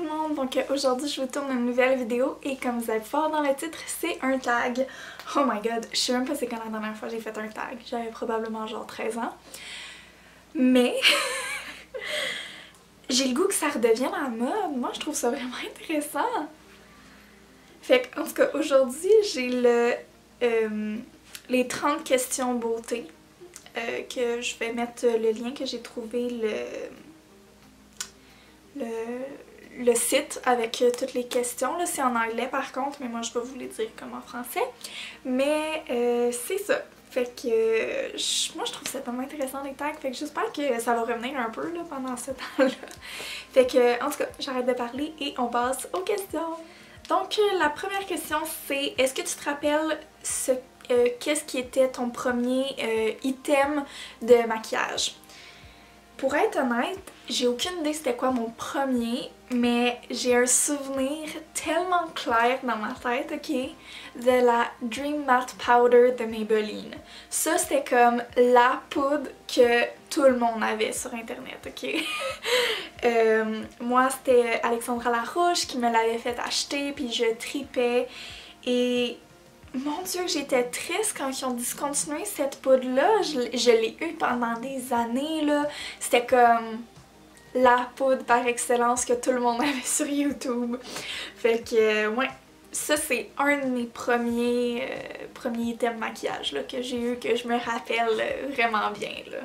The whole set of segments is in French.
tout le monde, donc aujourd'hui je vous tourne une nouvelle vidéo et comme vous allez voir dans le titre, c'est un tag. Oh my god, je sais même pas c'est quand la dernière fois j'ai fait un tag, j'avais probablement genre 13 ans. Mais j'ai le goût que ça redevienne à la mode, moi je trouve ça vraiment intéressant. Fait que, en tout cas aujourd'hui j'ai les 30 questions beauté que je vais mettre le lien que j'ai trouvé le site avec toutes les questions. Là, c'est en anglais par contre, mais moi je vais vous les dire comme en français. Mais c'est ça. Fait que moi je trouve ça tellement intéressant les tags, fait que j'espère que ça va revenir un peu là, pendant ce temps-là. Fait que en tout cas, j'arrête de parler et on passe aux questions. Donc la première question c'est, est-ce que tu te rappelles qu'est-ce qui était ton premier item de maquillage? Pour être honnête, j'ai aucune idée c'était quoi mon premier, mais j'ai un souvenir tellement clair dans ma tête, ok, de la Dream Matte Powder de Maybelline. Ça, c'était comme la poudre que tout le monde avait sur internet, ok? Moi, c'était Alexandra Larouche qui me l'avait fait acheter, puis je tripais, et mon dieu, j'étais triste quand ils ont discontinué cette poudre-là. Je l'ai eue pendant des années, là. C'était comme la poudre par excellence que tout le monde avait sur YouTube. Fait que, ouais, ça c'est un de mes premiers items maquillage là, que j'ai eu, que je me rappelle vraiment bien, là.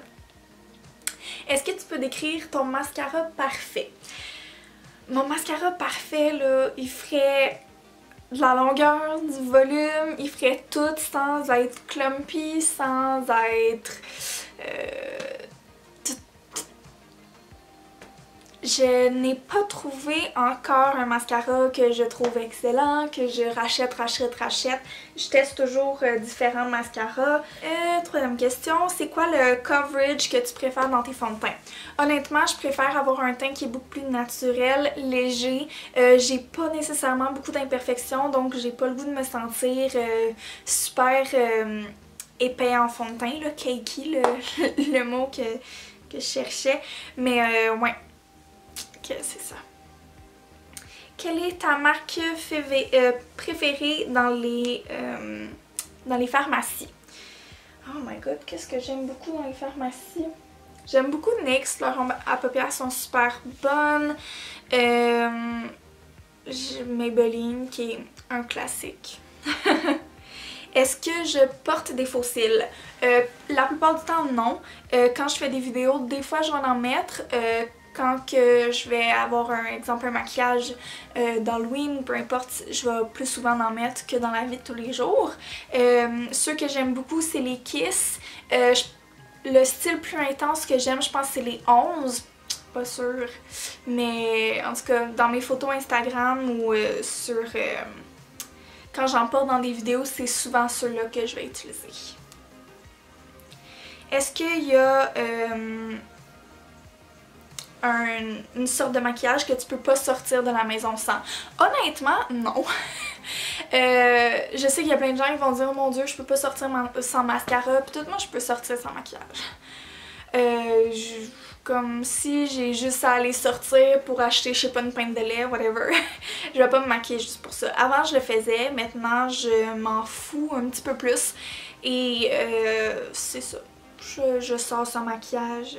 Est-ce que tu peux décrire ton mascara parfait? Mon mascara parfait, là, il ferait de la longueur, du volume, il ferait tout sans être clumpy, sans être... Je n'ai pas trouvé encore un mascara que je trouve excellent, que je rachète. Je teste toujours différents mascaras. Troisième question, c'est quoi le coverage que tu préfères dans tes fonds de teint? Honnêtement, je préfère avoir un teint qui est beaucoup plus naturel, léger. J'ai pas nécessairement beaucoup d'imperfections, donc j'ai pas le goût de me sentir super épais en fond de teint, là, cakey, le mot que je cherchais. Mais ouais. C'est ça. Quelle est ta marque préférée dans les pharmacies? Oh my god, qu'est-ce que j'aime beaucoup dans les pharmacies? J'aime beaucoup NYX, leurs ombres à paupières sont super bonnes. Maybelline qui est un classique. Est-ce que je porte des faux cils? La plupart du temps non. Quand je fais des vidéos, des fois je vais en mettre. Quand que je vais avoir un maquillage d'Halloween, peu importe, je vais plus souvent en mettre que dans la vie de tous les jours. Ceux que j'aime beaucoup, c'est les Kiss. Le style plus intense que j'aime, je pense, c'est les 11. Pas sûre. Mais en tout cas, dans mes photos Instagram ou quand j'en porte dans des vidéos, c'est souvent ceux-là que je vais utiliser. Est-ce qu'il y a... une sorte de maquillage que tu peux pas sortir de la maison sans? Honnêtement, non. Je sais qu'il y a plein de gens qui vont dire « Mon dieu, je peux pas sortir sans mascara », puis tout, moi je peux sortir sans maquillage. Comme si j'ai juste à aller sortir pour acheter, je sais pas, une pinte de lait, whatever. Je vais pas me maquiller juste pour ça. Avant je le faisais, maintenant je m'en fous un petit peu plus. Et c'est ça. Je sors sans maquillage...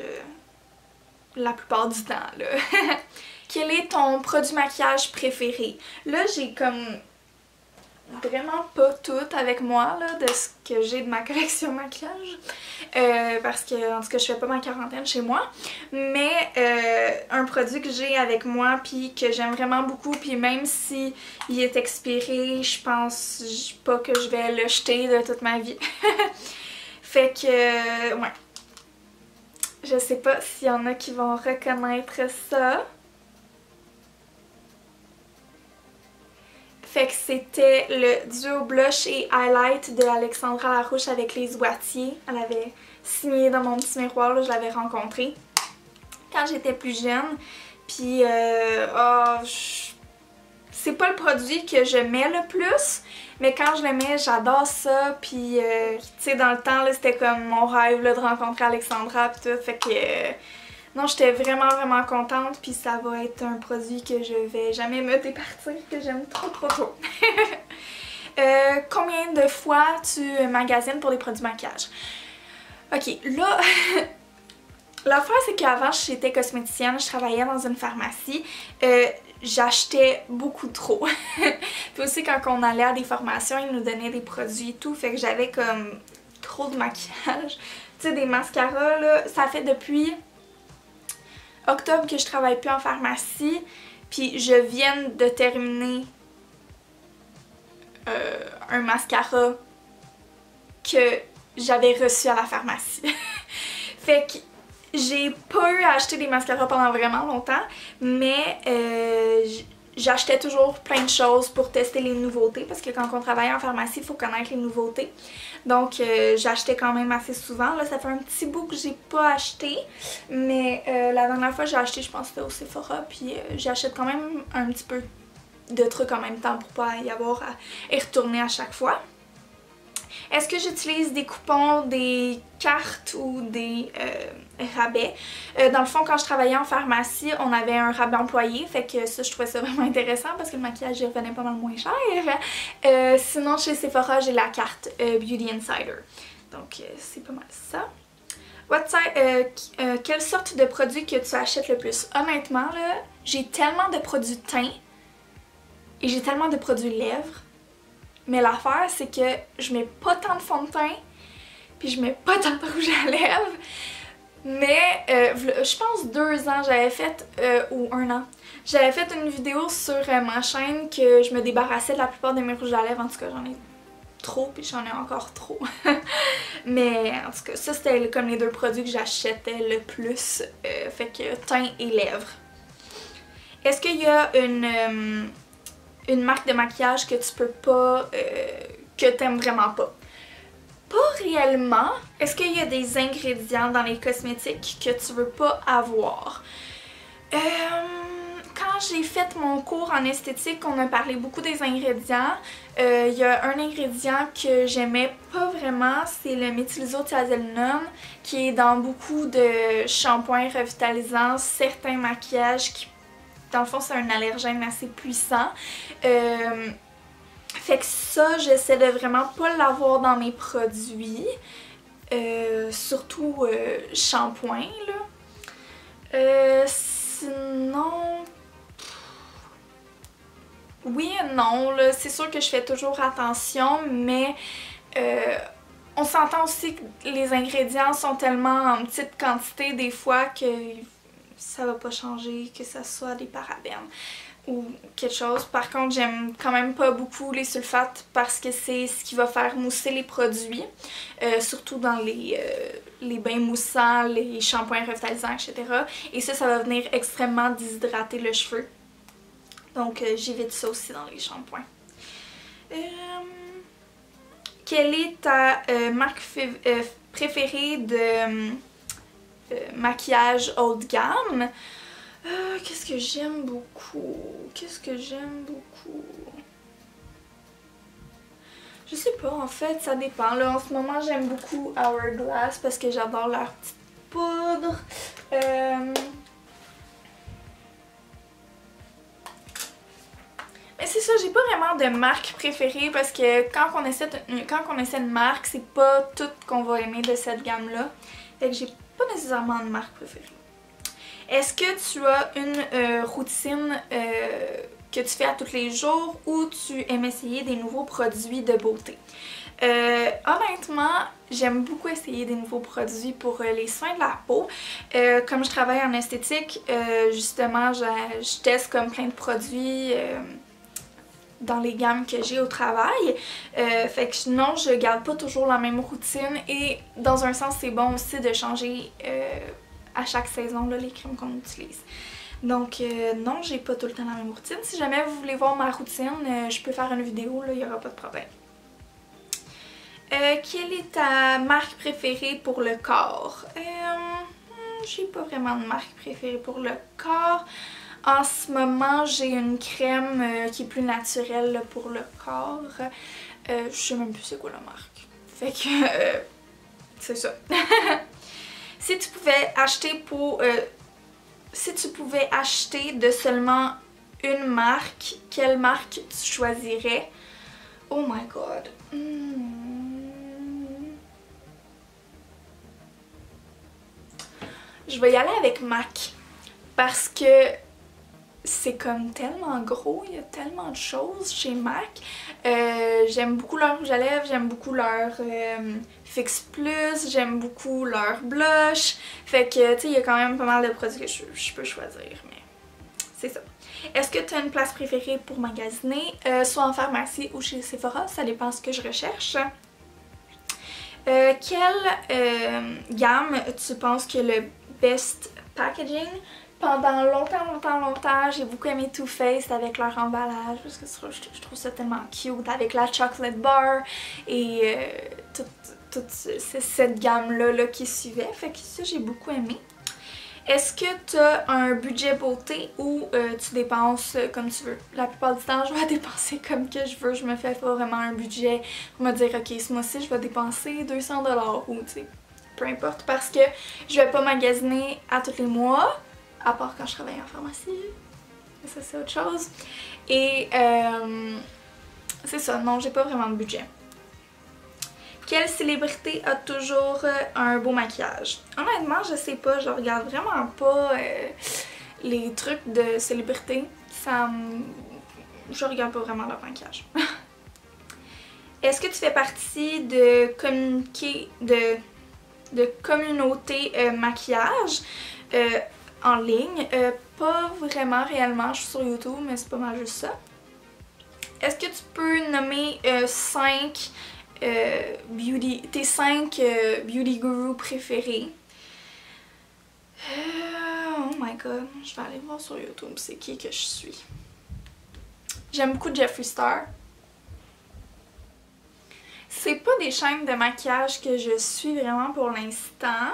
la plupart du temps, là. Quel est ton produit maquillage préféré? Là, j'ai comme vraiment pas tout avec moi, là, de ce que j'ai de ma collection maquillage. Parce que, en tout cas, je fais pas ma quarantaine chez moi. Mais un produit que j'ai avec moi, puis que j'aime vraiment beaucoup, puis même si il est expiré, je pense pas que je vais le jeter de toute ma vie. Fait que, ouais. Je sais pas s'il y en a qui vont reconnaître ça. Fait que c'était le duo blush et highlight de Alexandra Larouche avec les Oitiers. Elle avait signé dans mon petit miroir, là, je l'avais rencontré quand j'étais plus jeune. Puis, c'est pas le produit que je mets le plus, mais quand je le mets, j'adore ça. Puis, tu sais, dans le temps, c'était comme mon rêve là, de rencontrer Alexandra pis tout. Fait que, Non, j'étais vraiment contente, puis ça va être un produit que je vais jamais me départir, que j'aime trop. Combien de fois tu magasines pour des produits maquillage? Ok, là, l'affaire c'est qu'avant j'étais cosméticienne, je travaillais dans une pharmacie, j'achetais beaucoup trop. Puis aussi quand on allait à des formations, ils nous donnaient des produits et tout, fait que j'avais comme trop de maquillage. Tu sais, des mascaras là, ça fait depuis octobre que je travaille plus en pharmacie, puis je viens de terminer un mascara que j'avais reçu à la pharmacie. Fait que j'ai pas eu à acheter des mascaras pendant vraiment longtemps, mais j'achetais toujours plein de choses pour tester les nouveautés parce que quand on travaille en pharmacie, il faut connaître les nouveautés. Donc j'achetais quand même assez souvent. Là, ça fait un petit bout que j'ai pas acheté, mais la dernière fois que j'ai acheté, je pense que c'était au Sephora, puis j'achète quand même un petit peu de trucs en même temps pour pas y avoir à y retourner à chaque fois. Est-ce que j'utilise des coupons, des cartes ou des rabais? Dans le fond, quand je travaillais en pharmacie, on avait un rabais employé, fait que ça, je trouvais ça vraiment intéressant parce que le maquillage y revenait pas mal moins cher. Sinon, chez Sephora, j'ai la carte Beauty Insider. Donc, c'est pas mal ça. Quelle sorte de produit que tu achètes le plus? Honnêtement, là, j'ai tellement de produits teint et j'ai tellement de produits lèvres. Mais l'affaire, c'est que je mets pas tant de fond de teint, puis je mets pas tant de rouge à lèvres. Mais je pense 2 ans, j'avais fait, ou 1 an, j'avais fait une vidéo sur ma chaîne que je me débarrassais de la plupart de mes rouges à lèvres. En tout cas, j'en ai trop, puis j'en ai encore trop. Mais en tout cas, ça c'était comme les 2 produits que j'achetais le plus. Fait que teint et lèvres. Est-ce qu'il y a une marque de maquillage que tu peux pas, que t'aimes vraiment pas? Pas réellement. Est-ce qu'il y a des ingrédients dans les cosmétiques que tu veux pas avoir? Quand j'ai fait mon cours en esthétique, on a parlé beaucoup des ingrédients. Il y a un ingrédient que j'aimais pas vraiment, c'est le méthylisothiazolinone, qui est dans beaucoup de shampoings revitalisants, certains maquillages qui, dans le fond, c'est un allergène assez puissant. Fait que ça, j'essaie de vraiment pas l'avoir dans mes produits. Surtout shampoing, là. Sinon... Oui et non, là. C'est sûr que je fais toujours attention, mais... on s'entend aussi que les ingrédients sont tellement en petite quantité des fois que ça va pas changer, que ça soit des parabènes ou quelque chose. Par contre, j'aime quand même pas beaucoup les sulfates parce que c'est ce qui va faire mousser les produits, surtout dans les bains moussants, les shampoings revitalisants, etc. Et ça va venir extrêmement déshydrater le cheveu. Donc j'évite ça aussi dans les shampoings. Quelle est ta marque préférée de maquillage haut de gamme? Qu'est-ce que j'aime beaucoup? Je sais pas, en fait, ça dépend. Là, en ce moment, j'aime beaucoup Hourglass parce que j'adore leur petite poudre. Mais c'est ça, j'ai pas vraiment de marque préférée parce que quand on essaie une marque, c'est pas tout qu'on va aimer de cette gamme-là. Fait que j'ai pas nécessairement de marque préférée. Est-ce que tu as une routine que tu fais à tous les jours ou tu aimes essayer des nouveaux produits de beauté? Honnêtement, j'aime beaucoup essayer des nouveaux produits pour les soins de la peau. Comme je travaille en esthétique, justement, je teste comme plein de produits dans les gammes que j'ai au travail. Fait que non, je garde pas toujours la même routine et dans un sens, c'est bon aussi de changer à chaque saison là, les crèmes qu'on utilise. Donc non, j'ai pas tout le temps la même routine. Si jamais vous voulez voir ma routine, je peux faire une vidéo, il n'y aura pas de problème. Quelle est ta marque préférée pour le corps? J'ai pas vraiment de marque préférée pour le corps. En ce moment, j'ai une crème qui est plus naturelle là, pour le corps. Je sais même plus c'est quoi la marque. Fait que c'est ça. Si tu pouvais acheter pour si tu pouvais acheter de seulement une marque, quelle marque tu choisirais? Oh my god. Je vais y aller avec MAC parce que c'est comme tellement gros, il y a tellement de choses chez MAC. J'aime beaucoup leur rouge à lèvres, j'aime beaucoup leur Fix Plus, j'aime beaucoup leur blush. Fait que, tu sais, il y a quand même pas mal de produits que je peux choisir, mais c'est ça. Est-ce que tu as une place préférée pour magasiner? Soit en pharmacie ou chez Sephora, ça dépend ce que je recherche. Quelle gamme tu penses que le best packaging? Pendant longtemps, j'ai beaucoup aimé Too Faced avec leur emballage parce que je trouve ça tellement cute avec la chocolate bar et toute cette gamme-là qui suivait. Fait que ça, j'ai beaucoup aimé. Est-ce que tu as un budget beauté ou tu dépenses comme tu veux? La plupart du temps, je vais dépenser comme que je veux. Je me fais pas vraiment un budget pour me dire, ok, ce mois-ci, je vais dépenser 200$ ou tu sais, peu importe. Parce que je vais pas magasiner à tous les mois, à part quand je travaille en pharmacie. Ça, c'est autre chose. Et c'est ça, non, j'ai pas vraiment de budget. Quelle célébrité a toujours un beau maquillage? Honnêtement, je sais pas, je regarde vraiment pas les trucs de célébrité. Je regarde pas vraiment leur maquillage. Est-ce que tu fais partie de communauté maquillage en ligne? Pas vraiment réellement, je suis sur YouTube, mais c'est pas mal juste ça. Est-ce que tu peux nommer 5 tes 5 beauty gurus préférés? Oh my god, je vais aller voir sur YouTube c'est qui que je suis. J'aime beaucoup Jeffree Star. C'est pas des chaînes de maquillage que je suis vraiment pour l'instant.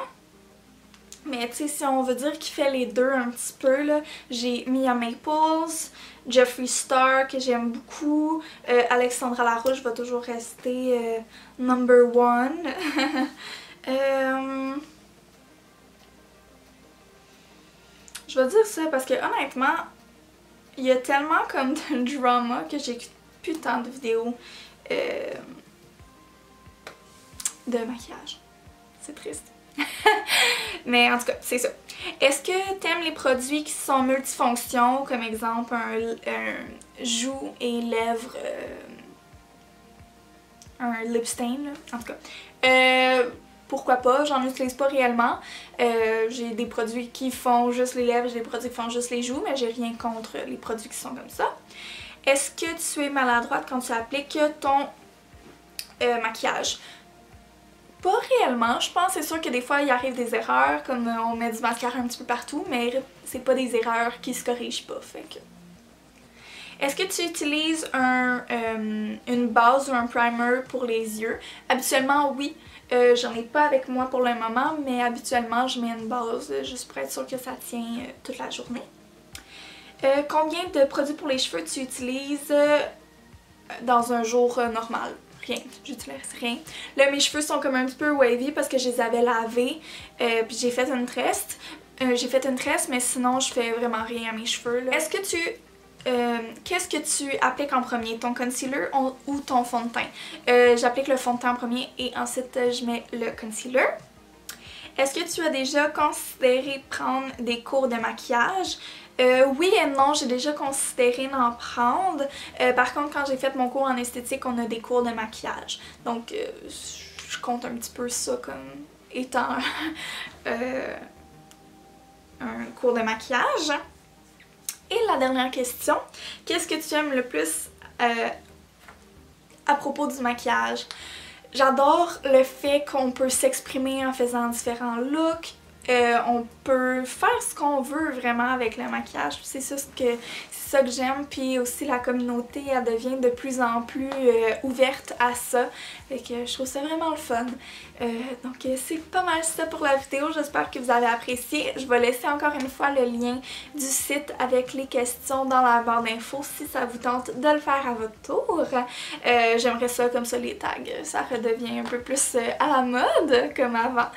Mais tu sais, si on veut dire qu'il fait les deux un petit peu, là, j'ai Mia Maples, Jeffree Star que j'aime beaucoup, Alexandra Larouche va toujours rester number one. Je vais dire ça parce que honnêtement, il y a tellement comme de drama que j'écoute plus tant de vidéos de maquillage. C'est triste. Mais en tout cas, c'est ça. Est-ce que t'aimes les produits qui sont multifonctions, comme exemple un joues et lèvres, un lip stain, là? En tout cas. Pourquoi pas, j'en utilise pas réellement. J'ai des produits qui font juste les lèvres, j'ai des produits qui font juste les joues, mais j'ai rien contre les produits qui sont comme ça. Est-ce que tu es maladroite quand tu appliques ton maquillage? Pas réellement, je pense, c'est sûr que des fois il arrive des erreurs, comme on met du mascara un petit peu partout, mais c'est pas des erreurs qui se corrigent pas, fait que... Est-ce que tu utilises une base ou un primer pour les yeux? Habituellement oui, j'en ai pas avec moi pour le moment, mais habituellement je mets une base juste pour être sûre que ça tient toute la journée. Combien de produits pour les cheveux tu utilises dans un jour normal? Rien, j'utilise rien. Là, mes cheveux sont comme un petit peu wavy parce que je les avais lavés, puis j'ai fait une tresse. Mais sinon, je fais vraiment rien à mes cheveux. Est-ce que qu'est-ce que tu appliques en premier? Ton concealer ou ton fond de teint? J'applique le fond de teint en premier et ensuite je mets le concealer. Est-ce que tu as déjà considéré prendre des cours de maquillage? Oui et non, j'ai déjà considéré d'en prendre. Par contre, quand j'ai fait mon cours en esthétique, on a des cours de maquillage. Donc, je compte un petit peu ça comme étant un cours de maquillage. Et la dernière question, qu'est-ce que tu aimes le plus à propos du maquillage? J'adore le fait qu'on peut s'exprimer en faisant différents looks. On peut faire ce qu'on veut vraiment avec le maquillage. C'est ça que j'aime. Puis aussi la communauté, elle devient de plus en plus ouverte à ça. Fait que je trouve ça vraiment le fun. Donc c'est pas mal ça pour la vidéo. J'espère que vous avez apprécié. Je vais laisser encore une fois le lien du site avec les questions dans la barre d'infos si ça vous tente de le faire à votre tour. J'aimerais ça comme ça les tags. Ça redevient un peu plus à la mode comme avant.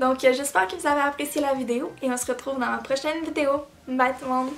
Donc j'espère J'espère que vous avez apprécié la vidéo et on se retrouve dans la prochaine vidéo. Bye tout le monde!